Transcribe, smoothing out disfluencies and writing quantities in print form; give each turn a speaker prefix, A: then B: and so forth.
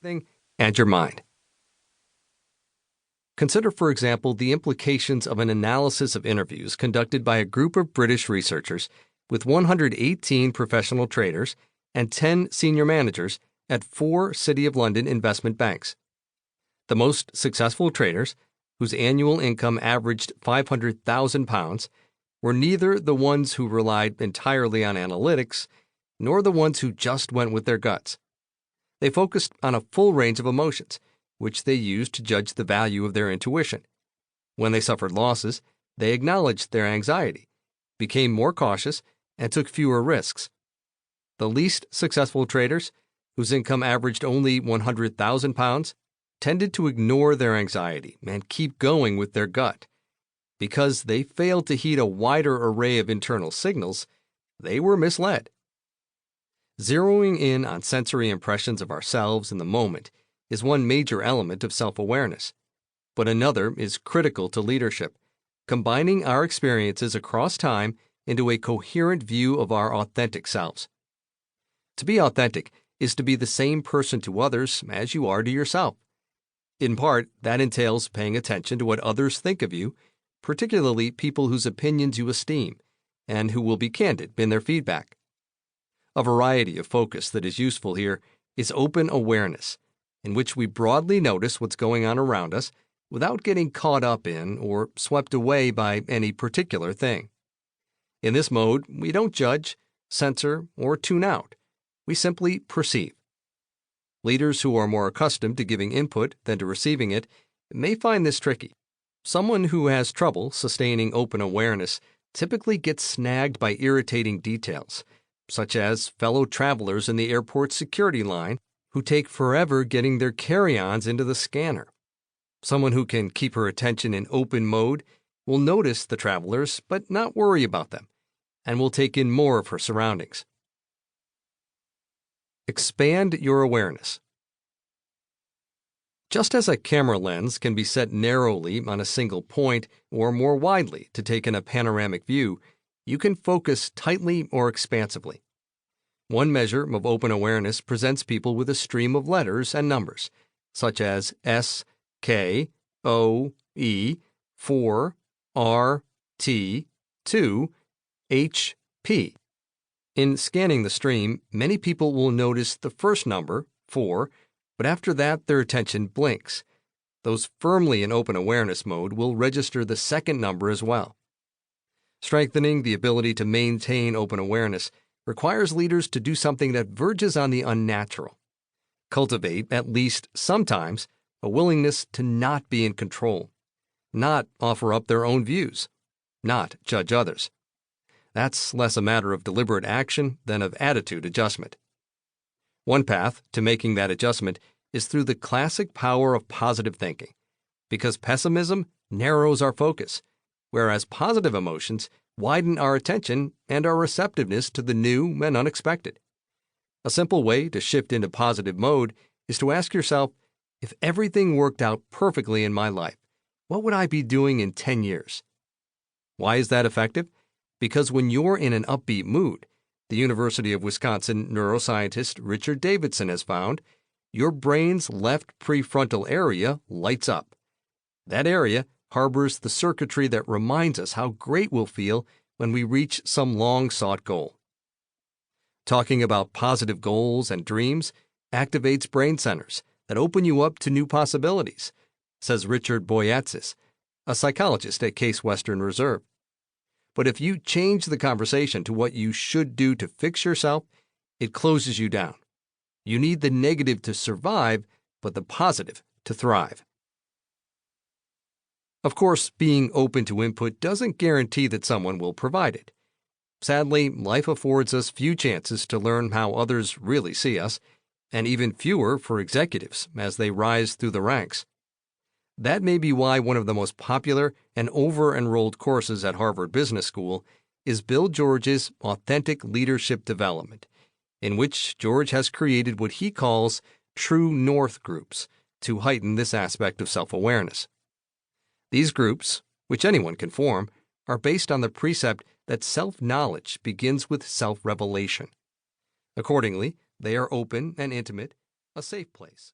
A: thing and your mind. Consider, for example, the implications of an analysis of interviews conducted by a group of British researchers with 118 professional traders and 10 senior managers at 4 City of London investment banks. The most successful traders, whose annual income averaged £500,000, were neither the ones who relied entirely on analytics nor the ones who just went with their guts. They focused on a full range of emotions, which they used to judge the value of their intuition. When they suffered losses, they acknowledged their anxiety, became more cautious, and took fewer risks. The least successful traders, whose income averaged only £100,000, tended to ignore their anxiety and keep going with their gut. Because they failed to heed a wider array of internal signals, they were misled. Zeroing in on sensory impressions of ourselves in the moment is one major element of self-awareness, but another is critical to leadership, combining our experiences across time into a coherent view of our authentic selves. To be authentic is to be the same person to others as you are to yourself. In part, that entails paying attention to what others think of you, particularly people whose opinions you esteem, and who will be candid in their feedback. A variety of focus that is useful here is open awareness, in which we broadly notice what's going on around us without getting caught up in or swept away by any particular thing. In this mode, we don't judge, censor, or tune out. We simply perceive. Leaders who are more accustomed to giving input than to receiving it may find this tricky. Someone who has trouble sustaining open awareness typically gets snagged by irritating details, such as fellow travelers in the airport security line who take forever getting their carry-ons into the scanner. Someone who can keep her attention in open mode will notice the travelers but not worry about them, and will take in more of her surroundings. Expand your awareness. Just as a camera lens can be set narrowly on a single point or more widely to take in a panoramic view, you can focus tightly or expansively. One measure of open awareness presents people with a stream of letters and numbers, such as S, K, O, E, 4, R, T, 2, H, P. In scanning the stream, many people will notice the first number, 4, but after that their attention blinks. Those firmly in open awareness mode will register the second number as well. Strengthening the ability to maintain open awareness requires leaders to do something that verges on the unnatural. Cultivate, at least sometimes, a willingness to not be in control, not offer up their own views, not judge others. That's less a matter of deliberate action than of attitude adjustment. One path to making that adjustment is through the classic power of positive thinking, because pessimism narrows our focus, whereas positive emotions widen our attention and our receptiveness to the new and unexpected. A simple way to shift into positive mode is to ask yourself, if everything worked out perfectly in my life, what would I be doing in 10 years? Why is that effective? Because when you're in an upbeat mood, the University of Wisconsin neuroscientist Richard Davidson has found, your brain's left prefrontal area lights up. That area harbors the circuitry that reminds us how great we'll feel when we reach some long-sought goal. Talking about positive goals and dreams activates brain centers that open you up to new possibilities, says Richard Boyatzis, a psychologist at Case Western Reserve. But if you change the conversation to what you should do to fix yourself, it closes you down. You need the negative to survive, but the positive to thrive. Of course, being open to input doesn't guarantee that someone will provide it. Sadly, life affords us few chances to learn how others really see us, and even fewer for executives as they rise through the ranks. That may be why one of the most popular and over-enrolled courses at Harvard Business School is Bill George's Authentic Leadership Development, in which George has created what he calls True North groups to heighten this aspect of self-awareness. These groups, which anyone can form, are based on the precept that self-knowledge begins with self-revelation. Accordingly, they are open and intimate, a safe place.